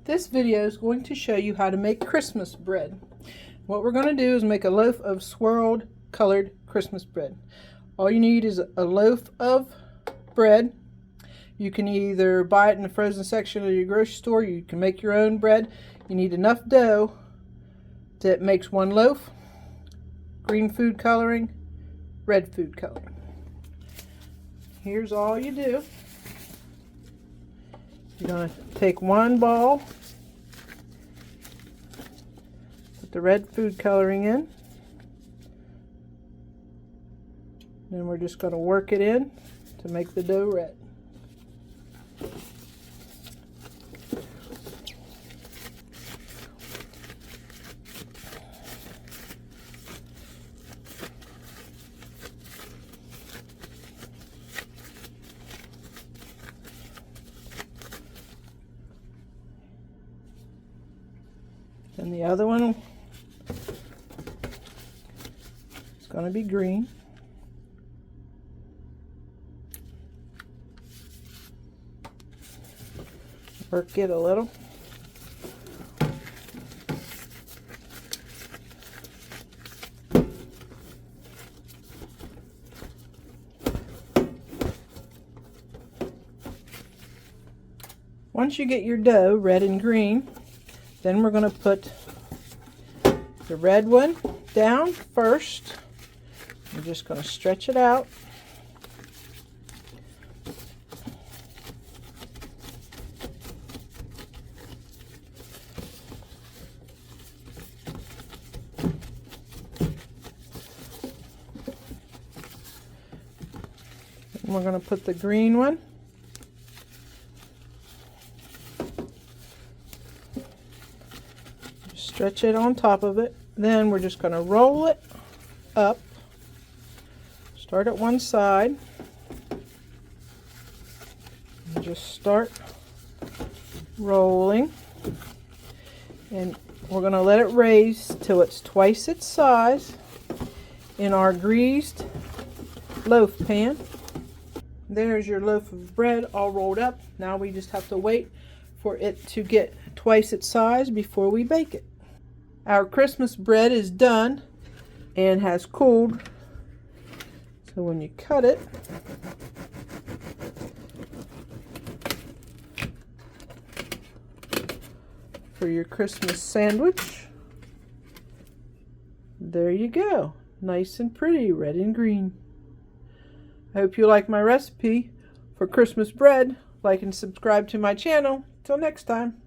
This video is going to show you how to make Christmas bread. What we're going to do is make a loaf of swirled colored Christmas bread. All you need is a loaf of bread. You can either buy it in the frozen section of your grocery store. You can make your own bread. You need enough dough that makes one loaf. Green food coloring, red food coloring. Here's all you do. You're going to take one ball, put the red food coloring in, then we're just going to work it in to make the dough red. And the other one is going to be green. Work it a little. Once you get your dough red and green, then we're going to put the red one down first. We're just going to stretch it out. And we're going to put the green one. Stretch it on top of it. Then we're just going to roll it up. Start at one side. And just start rolling. And we're going to let it raise till it's twice its size in our greased loaf pan. There's your loaf of bread all rolled up. Now we just have to wait for it to get twice its size before we bake it. Our Christmas bread is done and has cooled. So when you cut it, for your Christmas sandwich, there you go. Nice and pretty, red and green. I hope you like my recipe for Christmas bread. Like and subscribe to my channel. Till next time.